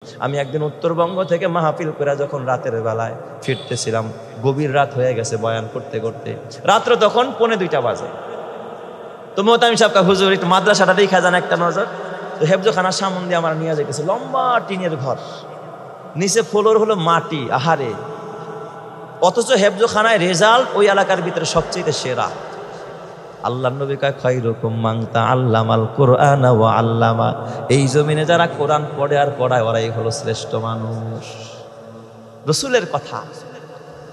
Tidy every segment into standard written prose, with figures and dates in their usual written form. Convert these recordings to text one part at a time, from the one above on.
আমি একদিন উত্তরবঙ্গ থেকে মাহফিল করে যখন রাতের বেলায় ফিরতেছিলাম, গভীর রাত হয়ে গেছে বয়ান করতে করতে, রাত্র তখন 1:45 বাজে। তো মোহতামিম সাহেব হুজুর একটু মাদ্রাসাটা দেখা যান একটা নজর। তো হেফজখানার সামন দিয়ে আমার নিয়ে যেতেছে, লম্বা টিনের ঘর, নিচে ফ্লোর হলো মাটি, আহারে। অথচ হেফজখানায় রেজাল্ট ওই এলাকার ভিতরে সবচেয়ে সেরা। আল্লাহ নবী কয় খায়রুকুম মান তাআল্লামাল কুরআন ওয়া আল্লামা, এই জমিনে যারা কোরআন পড়ে আর পড়ায় ওরাই হলো শ্রেষ্ঠ মানুষ। রাসূলের কথা।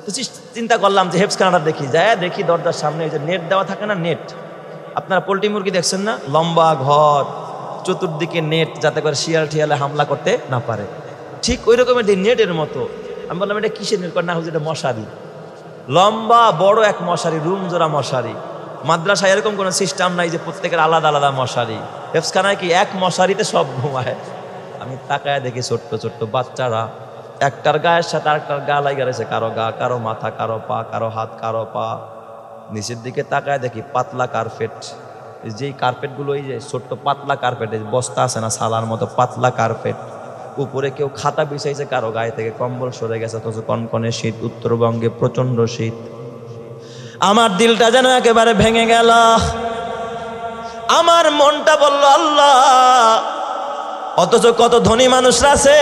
তো চিন্তা করলাম যে হেফজখানাটা দেখি দরজার সামনে এই যে নেট দেওয়া থাকে না, নেট, আপনারা পোল্ট্রি মুরগি দেখছেন না, লম্বা ঘর, চতুর্দিকে নেট, যাতে করে শিয়াল ঠিয়ালে হামলা করতে না পারে। ঠিক ওই রকমের নেটের মতো। আমি বললাম এটা কিসের নেট? না হুজুর এটা মশারি, লম্বা বড় এক মশারি, রুম জোড়া মশারি। মাদ্রাসায় এরকম কোনো সিস্টেম নাই যে প্রত্যেকের আলাদা আলাদা মশারি। হেফজখানায় কি এক মশারিতে সব ঘুমায়? আমি তাকায় দেখি ছোট্ট ছোট্ট বাচ্চারা একটার গায়ের সাথে আরেকটার গা লাগা রয়েছে, কারো গা, কারো মাথা, কারো পা, কারো হাত, কারো পা। নিচের দিকে তাকায় দেখি পাতলা কার্পেট, যেই কার্পেটগুলো এই যে ছোট্ট পাতলা কার্পেট, বস্তা আছে না সালার মতো পাতলা কার্পেট, উপরে কেউ খাতা বিছাইছে, কারো গায়ে থেকে কম্বল সরে গেছে, অথচ কনকনে শীত, উত্তরবঙ্গে প্রচন্ড শীত। আমার দিলটা যেন একেবারে ভেঙে গেল। আমার মনটা বলল আল্লাহ, অথচ কত ধনী মানুষরা আছে,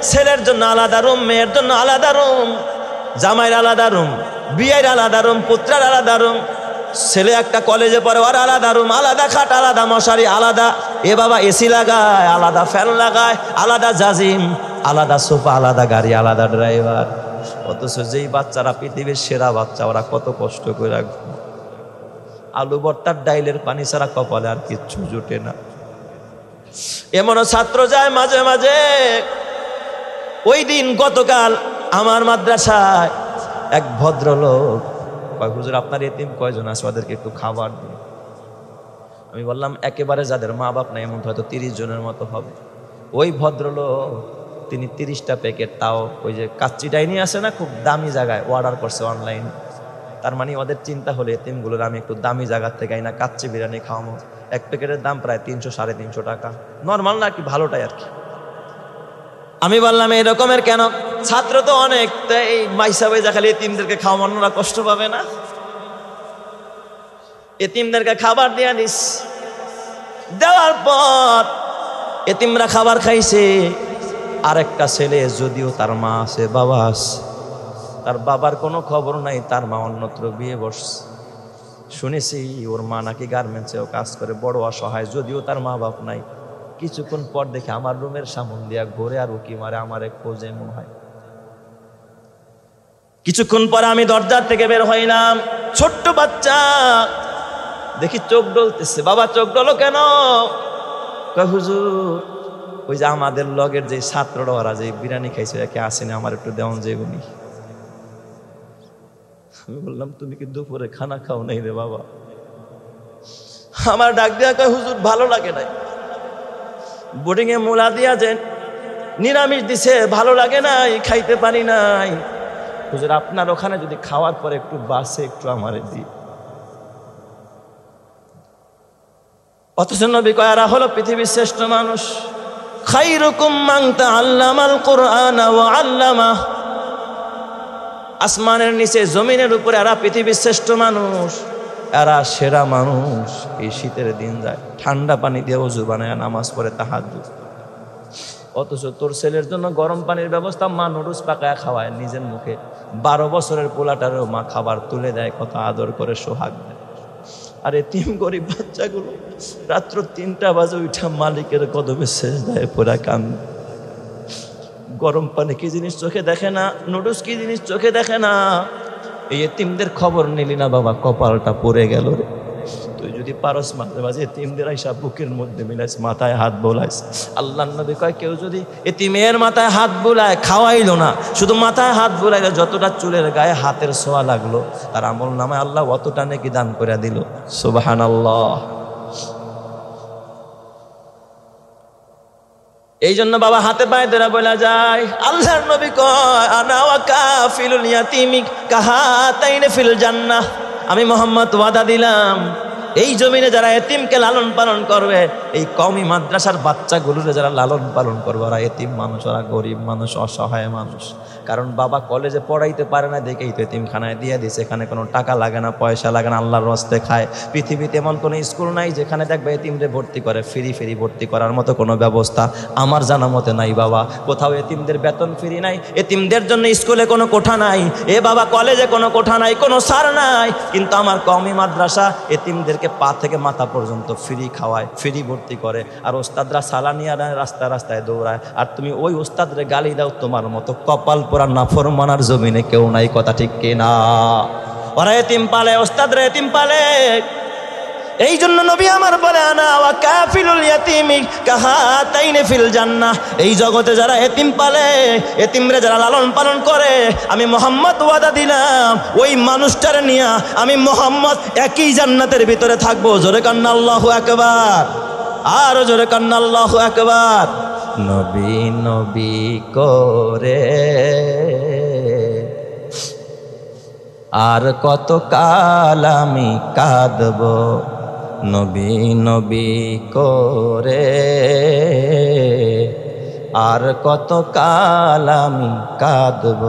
ছেলের জন্য আলাদা রুম, মেয়ের জন্য আলাদা রুম, জামাইয়ের আলাদা রুম, বিয়ের আলাদা রুম, পুত্রের আলাদা রুম, ছেলে একটা কলেজে পড়ে ওর আলাদা রুম, আলাদা খাট, আলাদা মশারি, আলাদা এ বাবা এসি লাগায়, আলাদা ফ্যান লাগায়, আলাদা জাজিম, আলাদা সোফা, আলাদা গাড়ি, আলাদা ড্রাইভার। অথচ যেই বাচ্চারা পৃথিবীর সেরা বাচ্চা, ওরা কত কষ্ট করে রাখবে। আলু ভর্তার ডাইলের পানি ছাড়া কপালে আর কিচ্ছু জুটে না। এমনও ছাত্র যায় মাঝে মাঝে। ওই দিন গতকাল আমার মাদ্রাসায় এক ভদ্রলোক কয়, হুজুর আপনার এতিম কয়জন আছে, ওদেরকে একটু খাবার দিন। আমি বললাম একেবারে যাদের মা বাপ নাই এমন হয়তো 30 জনের মতো হবে। ওই ভদ্রলোক তিনি 30টা প্যাকেট, তাও ওই যে কাচ্চি ডাইনি আছে না, খুব দামি জায়গায় অর্ডার করছে অনলাইন। তার মানে ওদের চিন্তা হলে এতিমগুলোর আমি একটু দামি জায়গার থেকে আইনা কাচ্চি বিরিয়ানি খাওয়াবো। এক প্যাকেটের দাম প্রায় 300-350 টাকা, নর্মাল না, কি ভালোটাই আর কি। আমি বললাম এই রকমের কেন? ছাত্র তো অনেক, তাই মাইসা ভাই যা খালি এতিমদেরকে খাওয়ানোরা কষ্ট পাবে না? এতিমদেরকে খাবার দিয়া দিস। দেওয়ার পর এতিমরা খাবার খাইছে। আরেকটা ছেলে, যদিও তার মা আছে, বাবা আছে, তার বাবার কোনো খবর নাই, তার মা অন্যত্র বিয়ে বসছে। শুনেছি ওর মা নাকি গার্মেন্টসেও কাজ করে, বড় অসহায়, যদিও তার মা বাপ নাই। কিছুক্ষণ পর দেখে আমার রুমের সামন দিয়া ঘুরে আর উকি মারে, আমার এক খোঁজে মনে হয়। কিছুক্ষণ পরে আমি দরজার থেকে বের হইলাম, ছোট্ট বাচ্চা দেখি চোখ ডলতেছে। বাবা চোখ ডলো কেন? কয় হুজুর ওই যে আমাদের লগের যে ছাত্ররা ওরা যে বিরিয়ানি খাইছে, একে আসেনি, আমার একটু দেওয়ান যাইবনি। আমি বললাম তুমি কি দুপুরে খানা খাও নাই রে বাবা? আমার ডাক দেয়া কয় হুজুর ভালো লাগে নাই, বোর্ডিং এ মুলা দিয়া যে নিরামিষ দিছে, ভালো লাগে নাই, খাইতে পারি নাই। হুজুর আপনার ওখানে যদি খাওয়ার পরে একটু বাসে একটু আমারে দি। অথচ নবী কয় এরা হলো পৃথিবীর শ্রেষ্ঠ মানুষ। খায়রুকুম মান তাআল্লামাল কুরআন ওয়া আল্লামা। আসমানের নিচে জমিনের উপরে এরা পৃথিবীর শ্রেষ্ঠ মানুষ, এরা সেরা মানুষ। এই শীতের দিন যায় ঠান্ডা পানি দিয়ে ওযু বানায় নামাজ পড়ে তাহাজ্জুদ। অথচ তোর ছেলের জন্য গরম পানির ব্যবস্থা, মা নুডলস পাকায় খাওয়ায় নিজের মুখে। 12 বছরের পোলাটারেও মা খাবার তুলে দেয়, কত আদর করে সোহাগ দেয়। আর এতিম গরিব বাচ্চাগুলো রাত্র 3টা বাজে উঠা মালিকের কদমে সেজদায় পড়া কান্দে। গরম পানি কি জিনিস চোখে দেখে না, নুডলস কি জিনিস চোখে দেখে না। এই এতিমদের খবর নিলি না বাবা, কপালটা পড়ে গেল রে। তুই যদি পারস মাঝে মাঝে এতিমদের আইসা বুকের মধ্যে মিলাইস, মাথায় হাত বোলাইস। আল্লাহর নবী কয় কেউ যদি এতিমের মাথায় হাত বোলায়, খাওয়াইলো না, শুধু মাথায় হাত বোলাইলো, যতটা চুলের গায়ে হাতের ছোঁয়া লাগলো, তার আমল নামায় আল্লাহ অতটা নেকি দান করে দিল। সুবহানাল্লাহ। এই জন্য বাবা হাতে পায়ে ধরে বলা যায়, আল্লাহর নবী কয় আনা ওয়া কাফিলুল ইয়াতিমি কাহাতাইনি ফিল জান্নাহ। আমি মুহাম্মদ ওয়াদা দিলাম এই জমিনে যারা এতিমকে লালন পালন করবে, এই কওমি মাদ্রাসার বাচ্চাগুলোরে যারা লালন পালন করবে, ওরা এতিম মানুষ, ওরা গরিব মানুষ, অসহায় মানুষ। কারণ বাবা কলেজে পড়াইতে পারে না দেখেই তো এতিমখানায় দিয়ে দিছে। এখানে কোনো টাকা লাগে না, পয়সা লাগে না, আল্লাহর রস্তে খায়। পৃথিবীতে এমন কোনো স্কুল নাই যেখানে দেখবে এতিমরে ভর্তি করে, ফ্রি ভর্তি করার মতো কোনো ব্যবস্থা আমার জানা মতে নাই বাবা। কোথাও এতিমদের বেতন ফ্রি নাই, এতিমদের জন্য স্কুলে কোনো কোঠা নাই, এ বাবা কলেজে কোনো কোঠা নাই, কোনো স্যার নাই। কিন্তু আমার কওমি মাদ্রাসা এতিমদেরকে পা থেকে মাথা পর্যন্ত ফ্রি খাওয়ায়, ফ্রি ভর্তি করে। আর ওস্তাদরা সালানিয়া রাস্তায় রাস্তায় দৌড়ায়, আর তুমি ওই ওস্তাদরে গালি দাও। তোমার মতো কপাল পোড়া নাফরমানার জমিনে কেউ নাই, কথা ঠিক কিনা? ওরা এতিম পালে, ওস্তাদরা এতিম পালে। এই জন্য নবী আমার বলে, আনা ওয়া কাফিলুল ইয়াতিমি কাহাতাইনি ফিল জান্নাহ। এই জগতে যারা এতিম পালে, এতিমরে যারা লালন পালন করে, আমি মুহাম্মদ ওয়াদা দিলাম ওই মানুষটারে নিয়ে আমি মুহাম্মদ একই জান্নাতের ভিতরে থাকবো। জোরে কান্না আল্লাহু আকবার, আর জোরে কান্না আল্লাহু আকবার। নবী নবী করে আর কত কাল আমি কাঁদব, নবী নবী করে আর কত কাল আমি কাঁদব।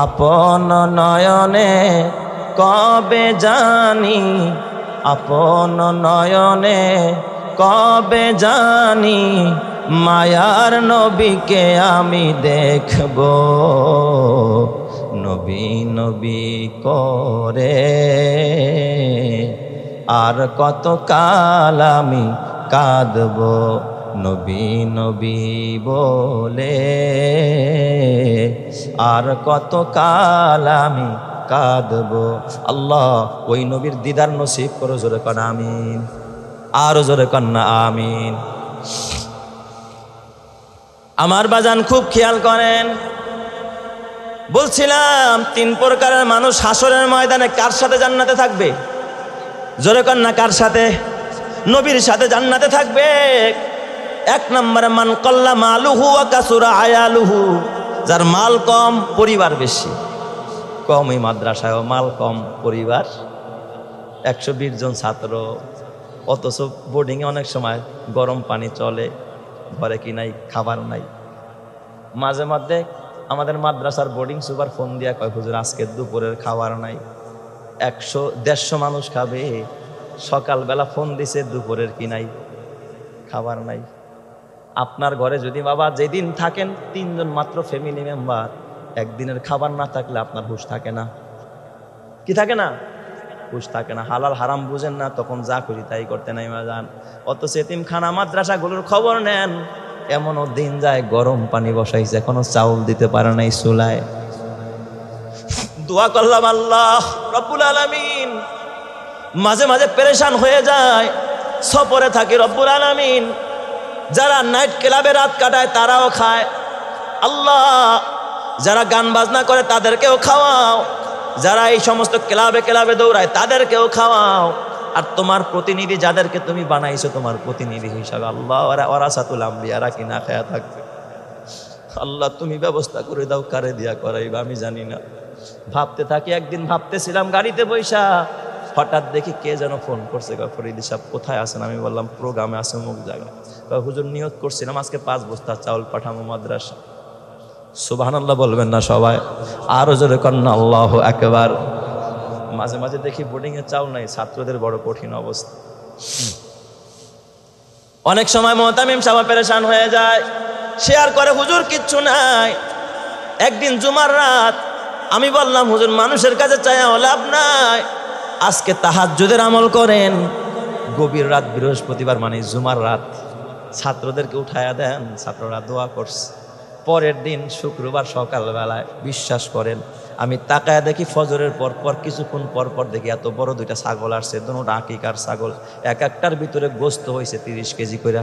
আপন নয়নে কবে জানি, আপন নয়নে কবে জানি মায়ার নবীকে আমি দেখব। নবী নবী করে আর কত কাল আমি কাঁদব, নবী নবী বলে আর কত কাল আমি কাঁদব। আল্লাহ ওই নবীর দিদার নসিব করো। জোরে কন আমিন, আরো জোরে কন্যা আমিন। আমার বাজান খুব খেয়াল করেন, বলছিলাম তিন প্রকারের মানুষ হাসরের ময়দানে কার সাথে জান্নাতে থাকবে? জোরে কন্যা কার সাথে? নবীর সাথে জান্নাতে থাকবে। এক নম্বরে মান কল্লা মালুহু ওয়া কাসুরা আয়ালুহু, যার মাল কম পরিবার বেশি। কম এই মাদ্রাসায় মাল কম, পরিবার 120 জন ছাত্র, অথচ বোর্ডিংয়ে অনেক সময় গরম পানি চলে, ঘরে কি নাই, খাবার নাই। মাঝে মধ্যে আমাদের মাদ্রাসার বোর্ডিং সুপার ফোন দিয়া কয়, হুজুর আজকে দুপুরের খাবার নাই। 100-150 মানুষ খাবে, সকালবেলা ফোন দিছে দুপুরের কি নাই, খাবার নাই। আপনার ঘরে যদি বাবা যেদিন থাকেন 3 জন মাত্র ফ্যামিলি মেম্বার, একদিনের খাবার না থাকলে আপনার হুঁশ থাকে না। কি থাকে না? হুঁশ থাকে না। হালাল হারাম বুঝেন না, তখন যা খুশি তাই করতে নাই যান। অথচ এতিমখানা মাদ্রাসাগুলোর খবর নেন, এমনও দিন যায় গরম পানি বসাইছে, এখনো চাউল দিতে পারে নাই চুলায়। দোয়া করলাম আল্লাহ রব্বুল আলামিন, মাঝে মাঝে পেরেশান হয়ে যায়, সফরে থাকি রব্বুল আলামিন। যারা নাইট ক্লাবে রাত কাটায় তারাও খায়, আল্লাহ যারা গান বাজনা করে তাদেরকেও খাওয়াও, যারা এই সমস্ত ক্লাবে ক্লাবে দৌড়ায় তাদেরকেও খাওয়াও। আর তোমার প্রতিনিধি যাদেরকে তুমি বানাইছো তোমার প্রতিনিধি হিসাবে, আল্লাহ ওয়ারাসাতুল আম্বিয়ারা কি না খায়া থাকবে? আল্লাহ তুমি ব্যবস্থা করে দাও, কারে দিয়া করাইবা আমি জানি না। ভাবতে থাকি, একদিন ভাবতেছিলাম গাড়িতে বৈশা, হঠাৎ দেখি কে যেন ফোন করছে, ফরিদি সাহেব কোথায় আছেন? আমি বললাম প্রোগ্রামে আছে অমুক জায়গায়। হুজুর নিয়ত করছিলাম আজকে 5 বস্তা চাউল পাঠাবো মাদ্রাসা। সুবহানাল্লাহ বলবেন না সবাই? আরো জোরে কন্যা আল্লাহু আকবার। মাঝে মাঝে দেখি বোর্ডিং এ চাউল নাই, ছাত্রদের বড় কঠিন অবস্থা। অনেক সময় মুহতামিম সাহেব পেরেশান হয়ে যায়, শেয়ার করে হুজুর কিচ্ছু নাই। একদিন জুমার রাত আমি বললাম, হুজুর মানুষের কাছে চাইয়া লাভ নাই, আজকে তাহাজ্জুদের আমল করেন। গভীর রাত, বৃহস্পতিবার মানে জুমার রাত, ছাত্রদেরকে উঠায়া দেন। ছাত্ররা দোয়া করছে। পরের দিন শুক্রবার সকালবেলায় বিশ্বাস করেন আমি তাকায় দেখি ফজরের পর কিছুক্ষণ পর দেখি এত বড় 2টা ছাগল আসছে, দুটোটা আকিকার ছাগল, এক একটার ভিতরে গোস্ত হয়েছে 30 কেজি করে,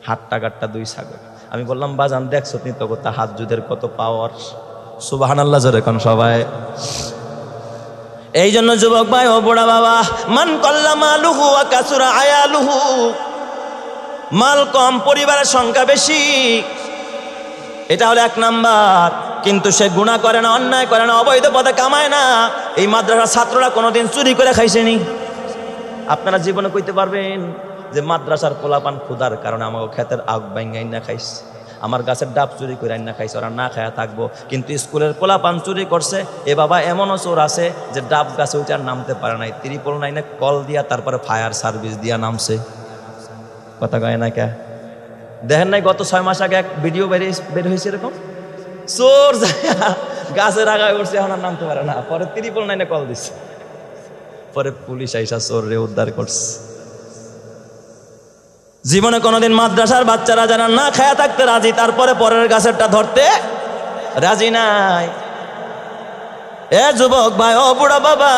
হাট্টা গাট্টা 2 ছাগল। আমি বললাম বাজান দেখছো তুমি তো তাহাজ্জুদের কত পাওয়ার। সুবহানাল্লাহ জোরে কোন সবাই। এই জন্য যুবক ভাই ও বুড়া বাবা, মান কল্লা মালুহু ওয়া কাসুরা আয়ালুহু, মাল কম পরিবারের সংখ্যা বেশি, এটা হলো 1 নাম্বার। কিন্তু সে গুনাহ করে না, অন্যায় করে না, অবৈধ পথে কামায় না। এই মাদ্রাসার ছাত্ররা কোনোদিন চুরি করে খাইছেনি? আপনারা জীবনে কইতে পারবেন যে মাদ্রাসার পোলাপান ক্ষুধার কারণে আমাকে ক্ষেতের আগ বাইঙ্গাই না খাইছে, আমার গাছের ডাব চুরি করে না খাইছে, ওরা না খায়া থাকবো, কিন্তু স্কুলের পোলাপান চুরি করছে। এ বাবা এমনও চোর আছে যে ডাব গাছে ওইটার নামতে পারে নাই, 999 কল দিয়া তারপরে ফায়ার সার্ভিস দিয়া নামছে। কথা কয় না কে? দেখেন নাই গত 6 মাস আগে এক ভিডিও বের হয়েছে এরকম, চোর যায় গাছের আগায় উঠছে, এখন আর নামতে পারে না, পরে 999 কল দিচ্ছে, পরে পুলিশ আইসা চোর রে উদ্ধার করছে। জীবনে কোনোদিন মাদ্রাসার বাচ্চারা যারা না খায়া থাকতে রাজি, তারপরে পরের গাছেরটা ধরতে রাজি নাই। এ যুবক ভাই, ও বুড়া বাবা,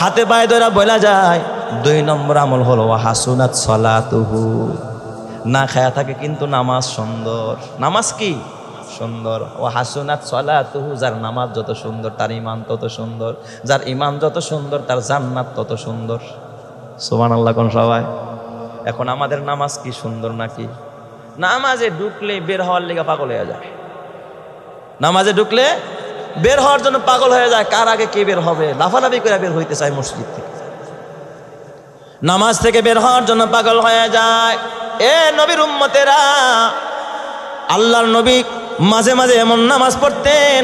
হাতে পায়ে ধরা বলা যায় 2 নম্বর আমল হলো হাসুনাত সালাতুহু, না খায়া থাকে কিন্তু নামাজ সুন্দর। নামাজ কি সুন্দর? ও হাসুনাত সালাতুহু, যার নামাজ যত সুন্দর তার ঈমান তত সুন্দর, যার ঈমান যত সুন্দর তার জান্নাত তত সুন্দর। সুবহানাল্লাহ কোন সবাই। এখন আমাদের নামাজ কি সুন্দর নাকি? নামাজে ঢুকলে বের হওয়ার লেগে পাগল হয়ে যায়, নামাজে ঢুকলে বের হওয়ার জন্য পাগল হয়ে যায়। কার আগে কে বের হবে, লাফালাফি করে বের হইতে চায় মসজিদ থেকে, নামাজ থেকে বের হওয়ার জন্য পাগল হয়ে যায়। এ নবীর উম্মতেরা, আল্লাহর নবী মাঝে মাঝে এমন নামাজ পড়তেন,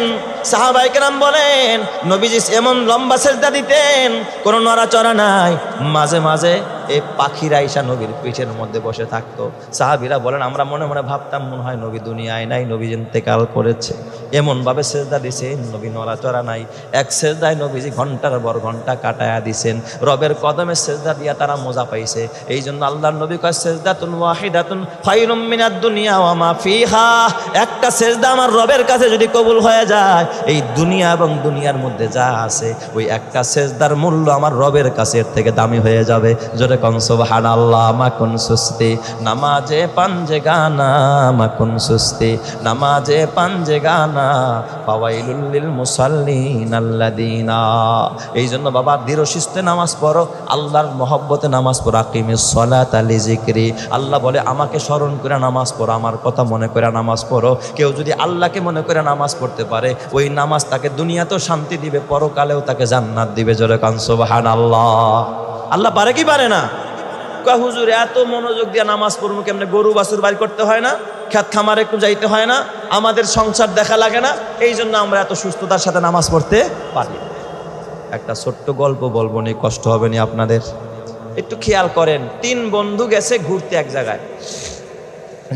সাহাবায়ে কেরাম বলেন নবীজি এমন লম্বা সেজদা দিতেন, কোনো নড়াচড়া নাই। মাঝে মাঝে এই পাখিরা ঈশা নবীর পিঠের মধ্যে বসে থাকতো। সাহাবীরা বলেন আমরা মনে মনে ভাবতাম মনে হয় নবী দুনিয়ায় নাই, নবী ইন্তেকাল করেছে। এমনভাবে সেজদা দিছেন, নবী নড়াচড়া নাই। এক সেজদায় নবীজি ঘন্টার পর ঘন্টা কাটায়া দিছেন। রবের কদমে সেজদা দিয়া তারা মজা পাইছে। এই জন্য আল্লাহর নবী কয় সেজদাতুন ওয়াহিদাতুন খায়রুম মিনাদ দুনিয়া ওয়া মা ফিহা, একটা সেজদা আমার রবের কাছে যদি কবুল হয়ে যায়, এই দুনিয়া এবং দুনিয়ার মধ্যে যা আছে ওই একটা সেজদার মূল্য আমার রবের কাছে এর থেকে দামি হয়ে যাবে। জোরে কোন সুবহানাল্লাহ। মাকুন সুস্তি নামাজে পাঞ্জে গানা, মাকুন সুস্তি নামাজে পাঞ্জে গানা, ফাওয়াইলুল লিল মুসাল্লিন আল্লাযিনা। এই জন্য বাবা দৃঢ় শিস্তে নামাজ পড়ো, আল্লাহর মহব্বতে নামাজ পড়ো। আকিমিস সালাতা লিযিকরি, আল্লাহ বলে আমাকে স্মরণ করে নামাজ পড়ো, আমার কথা মনে করে নামাজ পড়ো। কেউ যদি আল্লাহকে মনে করে নামাজ পড়তে পারে, ওই নামাজ তাকে দুনিয়াতেও শান্তি দিবে, পরকালেও তাকে জান্নাত দিবে। জোরে কান সুবহানাল্লাহ। আল্লাহ পারে কি পারে না? কয় হুজুর এত মনোযোগ দিয়ে নামাজ পড়বো কেমনে? গরু বাছুর বাড়ি করতে হয় না, খেত খামারে একটু যাইতে হয় না, আমাদের সংসার দেখা লাগে না, এই জন্য আমরা এত সুস্থতার সাথে নামাজ পড়তে পারি। একটা ছোট্ট গল্প বলবো, নি কষ্ট হবে না আপনাদের, একটু খেয়াল করেন। 3 বন্ধু গেছে ঘুরতে এক জায়গায়,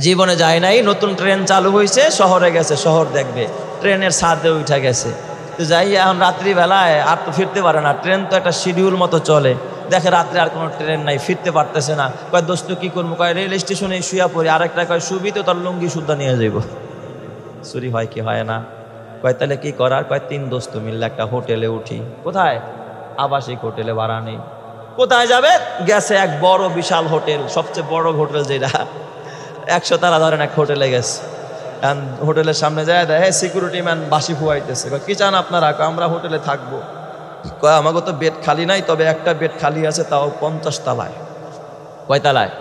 জীবনে যায় নাই, নতুন ট্রেন চালু হয়েছে, শহরে গেছে, শহর দেখবে, ট্রেনের ছাদে উঠে গেছে। তো যাই এখন রাত্রিবেলায় আর তো ফিরতে পারে না, ট্রেন তো একটা শিডিউল মতো চলে, দেখে রাত্রে আর কোনো ট্রেন নাই, ফিরতে পারতেছে না। কয় দোস্ত কি করবো? কয় রেল স্টেশনে শুয়া পড়ি। আরেকটা কয় শুবি তো, তার লুঙ্গি সুদ্ধা নিয়ে যাইব। চুরি হয় কি হয় না? কয় তাহলে কি করার? কয় 3 দোস্ত মিললে একটা হোটেলে উঠি। কোথায়? আবাসিক হোটেলে, ভাড়া নেই। কোথায় যাবে? গেছে এক বড় বিশাল হোটেল, সবচেয়ে বড় হোটেল যেটা, 100 তারা ধরেন এক হোটেলে গেছে। হোটেলের সামনে যায় দেখে সিকিউরিটি ম্যান বাসি ফুয়াইতেছে। কি চান আপনারা? আমরা হোটেলে থাকবো। কয় আমাকে তো বেড খালি নাই, তবে একটা বেড খালি আছে, তাও 50 তলায়। কয় তলায়?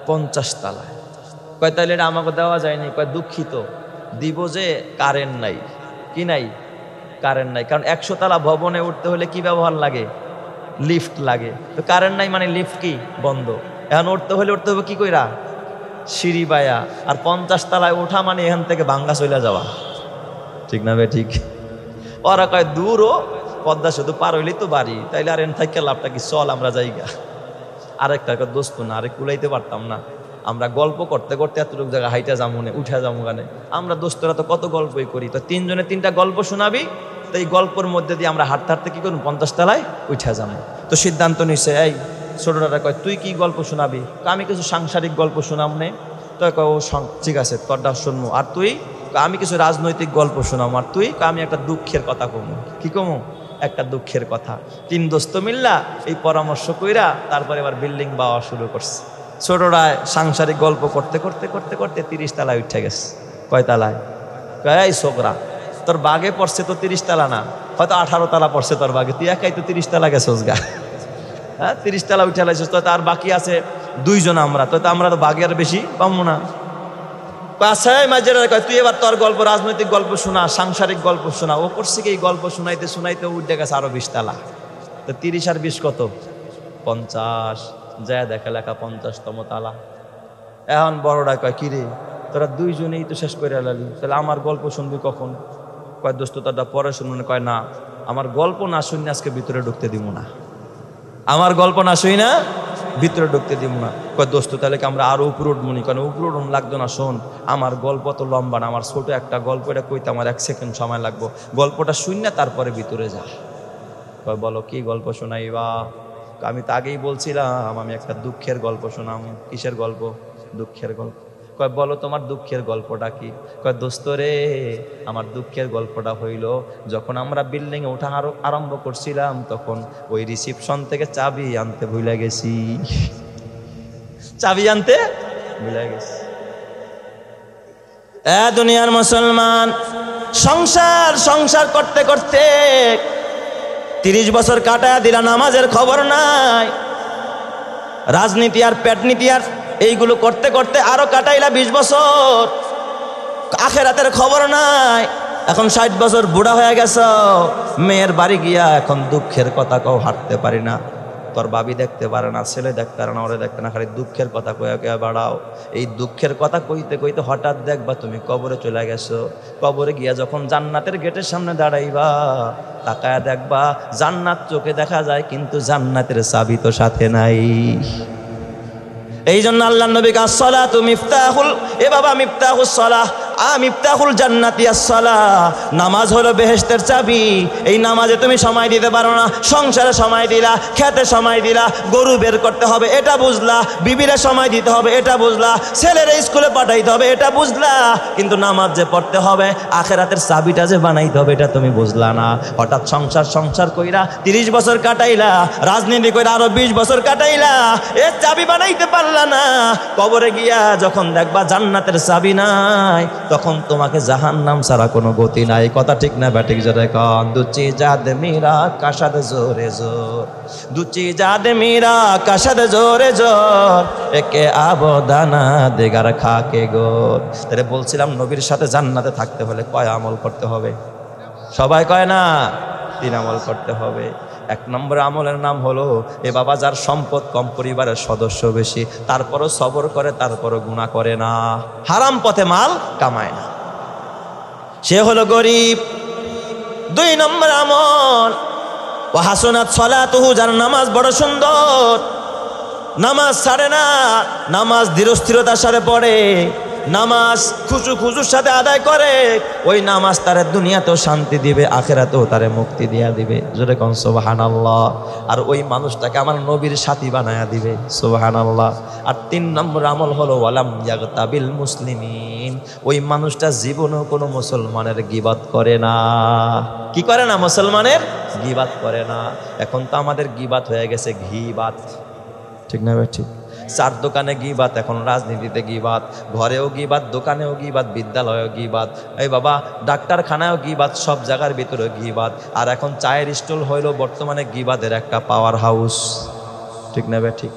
50 তলায়। কয় তাহলে এটা আমাকে দেওয়া যায়নি। কয় দুঃখিত, দিব যে কারেন্ট নাই। কি নাই? কারেন্ট নাই। কারণ 100 তলা ভবনে উঠতে হলে কি ব্যবহার লাগে? লিফট লাগে। তো কারেন্ট নাই মানে লিফট কি বন্ধ। এখন উঠতে হবে কি কইরা? সিঁড়ি বায়া। আর 50 তলায় ওঠা মানে এখান থেকে ভাঙ্গা চলে যাওয়া, ঠিক না বে? ঠিক। ওরা কয় দূরও, পদ্মা শুধু পার হইলেই তো বাড়ি, তাইলে আর এন থেকে লাভটা কি? চল আমরা যাইগা। আরেকটা দোস্ত না, আরে কুলাইতে পারতাম না, আমরা গল্প করতে করতে এতটুকু জায়গা হাইটা যাবো না, উঠা যাবো গানে। আমরা দোস্তরা তো কত গল্পই করি, তো 3 জনে 3টা গল্প শোনাবি, তো এই গল্পের মধ্যে দিয়ে আমরা হাঁটতে হাঁটতে কি করুন? 50 তলায় উঠা যাবো। তো সিদ্ধান্ত নিছে, এই ছোটরা কয় তুই কি গল্প শোনাবি? আমি কিছু সাংসারিক গল্প শোনাম নে। তো কয় ও ঠিক আছে, তোরটা শুনবো। আর তুই? আমি কিছু রাজনৈতিক গল্প শোনাম। আর তুই? আমি একটা দুঃখের কথা কমু। কি কমু? একটা দুঃখের কথা। 3 দোস্ত মিল্লা এই পরামর্শ কইরা তারপরে এবার বিল্ডিং বাওয়া শুরু করছে। ছোটরা সাংসারিক গল্প করতে করতে করতে করতে 30 তলায় উঠে গেছে। কয় তলায়? এই ছোকরা, তোর বাগে পড়ছে তো 30 তলা না, হয়তো 18 তলা পড়ছে তোর বাগে, তুই একাই তো 30 তলা গেছস গা। হ্যাঁ, 30 তলা উঠে লাইছিস, তো তার বাকি আছে 2 জন আমরা, তো আমরা তো বাগে আর বেশি পাবো না। তুই এবার তোর গল্প, রাজনৈতিক গল্প শোনা, সাংসারিক গল্প শোনা। ও করছে কি, এই গল্প শুনাইতে শুনাইতে উঠে গেছে আরো 20 তলা। তো 30 আর 20 কত? 50, যায় দেখে লেখা 50তম তালা। এখন বড়রা কয় কিরে তোরা দুইজনেই তো শেষ করে আলালি, তাহলে আমার গল্প শুনবি কখন? কয় দোস্ত তোরটা পরে শুনবেন। কয় না, আমার গল্প না শুনে আজকে ভিতরে ঢুকতে দিব না, আমার গল্প না শুই না ভিতরে ঢুকতে দিব না। কয় দোস্ত তাহলে কি আমরা আরো উপরে উঠবনি? কেন উপরে উঠুন লাগতো না, শোন আমার গল্প তো লম্বা না, আমার ছোট একটা গল্প, এটা কইতে আমার 1 সেকেন্ড সময় লাগবো, গল্পটা শুন না তারপরে ভিতরে যা। কয় বলো কি গল্প শোনাইবা? আমি তো আগেই বলছিলাম আমি একটা দুঃখের গল্প শোনাম। কিসের গল্প? দুঃখের গল্প। কয় বলো তোমার দুঃখের গল্পটা কি? কয় দোস্ত রে আমার দুঃখের গল্পটা হইল, যখন আমরা বিল্ডিং এ ওঠা আরম্ভ করছিলাম তখন ওই রিসিপশন থেকে চাবি আনতে ভুলে গেছি, চাবি আনতে ভুলে গেছি। দুনিয়ার মুসলমান, সংসার সংসার করতে করতে 30 বছর কাটায় দিলা, নামাজের খবর নাই, রাজনীতি আর পেটনীতি আর এইগুলো করতে করতে আরো কাটাইলা 20 বছর, আখেরাতের খবর নাই। এখন 60 বছর বুড়া হয়ে গেছ, মেয়ের বাড়ি গিয়া এখন দুঃখের কথা কও, হাঁটতে পারি না, তোর ভাবি দেখতে পারে না, ছেলে দেখতে পারে না, ওরে দেখতে না, খালি দুঃখের কথা কয়া কয়া বাড়াও। এই দুঃখের কথা কইতে কইতে হঠাৎ দেখবা তুমি কবরে চলে গেছো। কবরে গিয়া যখন জান্নাতের গেটের সামনে দাঁড়াইবা, তাকায়া দেখবা জান্নাত চোখে দেখা যায় কিন্তু জান্নাতের চাবি তো সাথে নাই। এই জন্য আল্লাহ নবী আসসালাতু মিফতাহুল, এ বাবা মিফতাহুস সালাহ, মিফতাহুল জান্নাতি আসসালাহ, নামাজ হলো বেহেশতের চাবি। এই নামাজে তুমি সময় দিতে পারো না, সংসারে সময় দিলা, খেতে সময় দিলা, গরু বের করতে হবে এটা বুঝলা, বিবিরে সময় দিতে হবে এটা বুঝলা, ছেলের স্কুলে পাঠাইতে হবে এটা বুঝলা, কিন্তু নামাজ যে পড়তে হবে, আখেরাতের চাবিটা যে বানাইতে হবে এটা তুমি বুঝলা না। হঠাৎ সংসার সংসার কইরা 30 বছর কাটাইলা, রাজনীতি কইরা আরো 20 বছর কাটাইলা, এ চাবি বানাইতে পারলা না। কবরে গিয়া যখন দেখবা জান্নাতের চাবি নাই, তখন তোমাকে জাহান্নাম ছাড়া কোনো গতি নাই। কথা ঠিক না ব্যাটিক? জোরে কন। দুচি জাদ মীরা কাশাদ জোরে জোর, দুচি জাদ মীরা কাশাদ জোরে জোর, একে আবদানা দেগার খাকে গোর। তাহলে বলছিলাম নবীর সাথে জান্নাতে থাকতে হলে কয় আমল করতে হবে? সবাই কয় না 3 আমল করতে হবে। 1 নম্বর আমলের নাম হলো, এ বাবা যার সম্পদ কম, পরিবারের সদস্য বেশি, তারপরও সবর করে, তারপরও গুনাহ করে না, হারাম পথে মাল কামায় না, সে হলো গরিব। 2 নম্বর আমল, ওয়া হাসনাত সালাতুহু, যার নামাজ বড় সুন্দর, নামাজ ছাড়ে না, নামাজ ধীরস্থিরতার সাথে পড়ে, নামাজ খুশুর সাথে আদায় করে, ওই নামাজ তারে দুনিয়াতেও শান্তি দিবে, আখেরাতেও তারে মুক্তি দিয়া দিবে। জোরে কোন সুবহানাল্লাহ। আর ওই মানুষটাকে আমার নবীর সাথী বানায়া দিবে, সুবহানাল্লাহ। আর 3 নম্বর আমল হলো ওয়ালাম ইয়াগতাবিল মুসলিমিন, ওই মানুষটা জীবনেও কোনো মুসলমানের গীবাত করে না। কি করে না? মুসলমানের গীবাত করে না। এখন তো আমাদের গীবাত হয়ে গেছে ঘিবাত, ঠিক না ভাই? ঠিক। 4 দোকানে গীবাত, এখন রাজনীতিতে গীবাত, ঘরেও গীবাত, দোকানেও গীবাত, বিদ্যালয়েও গীবাত, এই বাবা ডাক্তারখানায়ও গীবাত, সব জায়গার ভিতরে গীবাত। আর এখন চায়ের স্টল হইলো বর্তমানে গীবাতের একটা পাওয়ার হাউস, ঠিক না ভাই? ঠিক।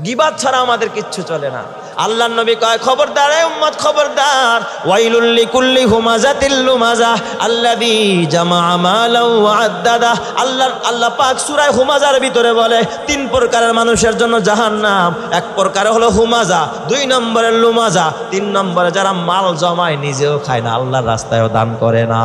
গীবাত ছাড়া আমাদের কিচ্ছু চলে না। আল্লাহর নবী কয় খবরদার এ উম্মত খবরদার, ওয়াইলুল লিকুল্লি হুমাজাতিল লুমাজা আল্লাযী জামা মালাও ওয়া আদ্দাদা। আল্লাহ পাক সূরা হুমাজার ভিতরে বলে 3 প্রকারের মানুষের জন্য জাহান্নাম। 1 প্রকারে হলো হুমাজা, 2 নম্বরে লুমাজা, 3 নম্বরে যারা মাল জমায় নিজেও খায় না, আল্লাহর রাস্তায়ও দান করে না,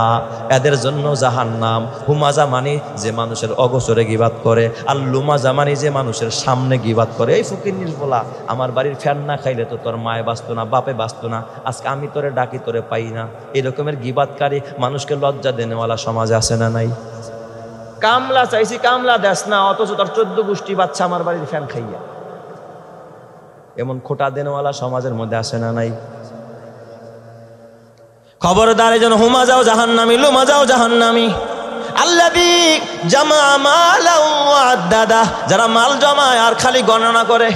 এদের জন্য জাহান্নাম। হুমাজা মানে যে মানুষের অগোচরে গীবাত করে, আর লুমাজা মানে যে মানুষের সামনে গীবাত করে। এই ফকির বলা, আমার বাড়ির ফ্যান না খাইলে তো তোর মায়ে বাঁচতো না, বাপে বাঁচতো না, আজকে আমি তোরে ডাকি তোরে পাই না। এই রকমের গীবাতকারী মানুষকে লজ্জা দেনেওয়ালা সমাজে আছে না নাই? কামলা চাইছি, কামলা দেশ না, অথচ তোর 14 গোষ্ঠী বাচ্চা আমার বাড়ির ফ্যান খাইয়া, এমন খোটা দেনেওয়ালা সমাজের মধ্যে আছে না নাই? খবরদার, এই জন্য হুমাজাও জাহান্নামী, লুমাজাও জাহান্নামী। আল্লাযী জামা মালাও ওয়া আদ্দাদা, যারা মাল জমায় আর খালি গণনা করে।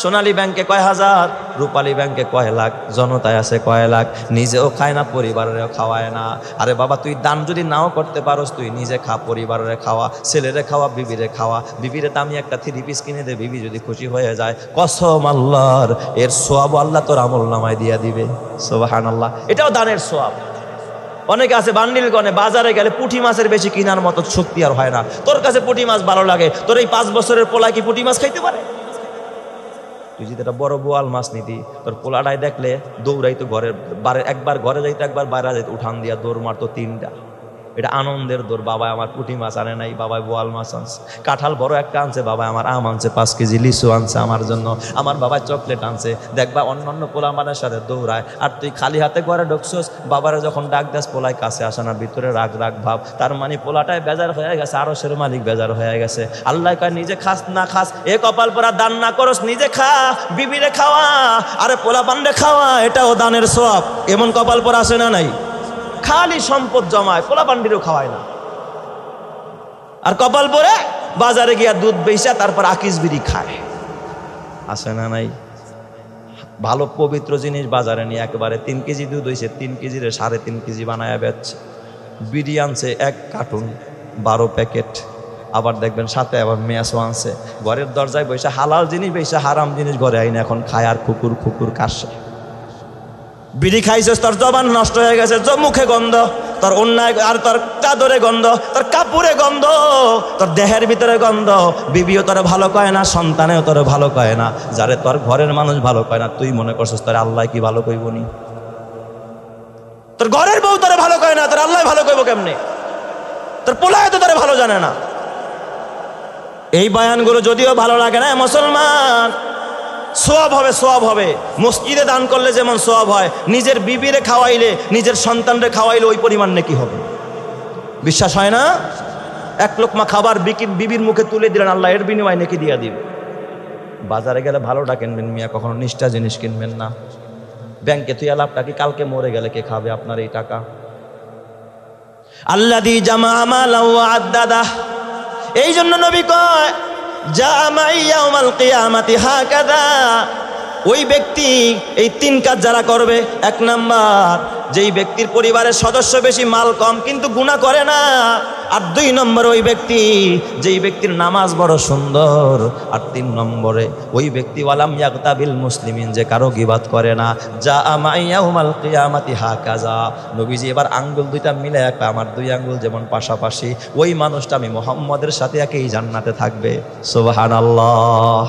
সোনালী ব্যাংকে কয় হাজার, রূপালী ব্যাংকে কয় লাখ, জনতায় আছে কয় লাখ, নিজেও খায় না, পরিবারেরও খাওয়ায় না। আরে বাবা তুই দান যদি নাও করতে পারোস, তুই নিজে খা, পরিবারের খাওয়া, ছেলেরে খাওয়া, বিবিরে খাওয়া। বিবিরে দামি একটা 3 পিস কিনে দে, বিবি যদি খুশি হয়ে যায়, কসম আল্লাহর, এর সোয়াব আল্লাহ তোর আমল নামায় দিয়া দিবে। সুবহানাল্লাহ। এটাও দানের সোয়াব। অনেকে আছে বান্ডিল গনে বাজারে গেলে পুঁটি মাছের বেশি কেনার মতো শক্তি আর হয় না। তোর কাছে পুঁটি মাছ ভালো লাগে, তোর এই 5 বছরের পোলা কি পুঁটি মাছ খাইতে পারে? তুই যদি একটা বড় বোয়াল মাছ নিতি, তোর পোলাটাই দেখলে দৌড়াইতো ঘরের একবার ঘরে যাইতো, একবার বাইরে যাইতো, উঠান দিয়া দৌড় মারতো 3টা। এটা আনন্দের দৌড়। বাবা আমার পুঁটি মাছ আনে নাই, বাবা বোয়াল মাছ আনছে, কাঁঠাল বড় একটা আনছে, বাবা আমার আম আনছে 5 কেজি, লিচু আনছে আমার জন্য, আমার বাবা চকলেট আনছে। দেখবা অন্যান্য পোলা মানের সাথে দৌড়ায়, আর তুই খালি হাতে ঘরে ঢুকছোস, বাবারে যখন ডাক দাস পোলায় কাছে আসে না, ভিতরে রাগ রাগ ভাব। তার মানে পোলাটাই বেজার হয়ে গেছে, আরশের মালিক বেজার হয়ে গেছে। আল্লাহ কয় নিজে খাস না খাস, এ কপাল পোড়া দান না করস, নিজে খা, বিবিরে খাওয়া, আরে পোলা পান্ডে খাওয়া, এটাও দানের সওয়াব। এমন কপাল পোড়া আসে না নাই? খালি সম্পদ জমায়, পোলা পান্ডিরও খাওয়ায় না। আর কপাল পরে বাজারে গিয়া দুধ বেচা তারপর আকিস বিড়ি খায়, আসে না নাই? ভালো পবিত্র জিনিস বাজারে নিয়ে একেবারে 3 কেজি দুধ হয়েছে, 3 কেজির 3.5 কেজি বানায় বেচছে। বিড়ি আনছে 1 কার্টুন 12 প্যাকেট, আবার দেখবেন সাথে আবার মেয়াসও আনছে। ঘরের দরজায় বসে হালাল জিনিস বেচা হারাম জিনিস ঘরে আইনে এখন খায় আর কুকুর কুকুর কাশে। বিড়ি খাইছিস, তোর জবান নষ্ট হয়ে গেছে, মুখে গন্ধ, তোর অন্যায়, আর তোর চাদরে গন্ধ, তোর কাপড়ে গন্ধ, তোর দেহের ভিতরে গন্ধ। বিবিও তোরে ভালো কয় না, সন্তানেও তোরে ভালো কয় না, যারে তোর ঘরের মানুষ ভালো কয় না, তুই মনে করছিস তোর আল্লাহ কি ভালো কইবনি? তোর ঘরের বউ তোরে ভালো কয় না, তোর আল্লাহ ভালো কইব কেমনে? তোর পোলায় তো তোরে ভালো জানে না। এই বয়ানগুলো যদিও ভালো লাগে না মুসলমান, সওয়াব হবে, সওয়াব হবে। মসজিদে দান করলে যেমন সওয়াব হয়, নিজের বিবিরে খাওয়াইলে, নিজের সন্তানরে খাওয়াইলে ওই পরিমাণ নেকি হবে। বিশ্বাস হয় না? 1 লোকমা খাবার বিবির মুখে তুলে দিলেন, আল্লাহ এর বিনিময়ে নেকি দিয়া দিবে। বাজারে গেলে ভালোটা কিনবেন মিয়া, কখনো নিষ্ঠা জিনিস কিনবেন না। ব্যাংকে তুই লাভটা কি কালকে মরে গেলে কে খাবে আপনার এই টাকা? আল্লাযী জামা মালাও ওয়া আদ্দাদা। এই জন্য নবী কয় জামাইয়াউমাল কিয়ামাতি হাকাদা। ওই ব্যক্তি এই 3 কাজ যারা করবে, 1 নাম্বার যেই ব্যক্তির পরিবারের সদস্য বেশি, মাল কম কিন্তু গুনাহ করে না। আর 2 নম্বর ওই ব্যক্তি যেই ব্যক্তির নামাজ বড় সুন্দর। আর 3 নম্বরে ওই ব্যক্তি ওয়ালাম ইয়াগতাবিল মুসলিমিন, যে কারো গীবাত করে না। জামাইয়াউমাল কিয়ামাতি হাকাযা। নবীজি এবার আঙ্গুল 2টা মিলে একটা, আমার 2 আঙ্গুল যেমন পাশাপাশি, ওই মানুষটা আমি মুহাম্মদের সাথে একই জান্নাতে থাকবে। সুবহানাল্লাহ।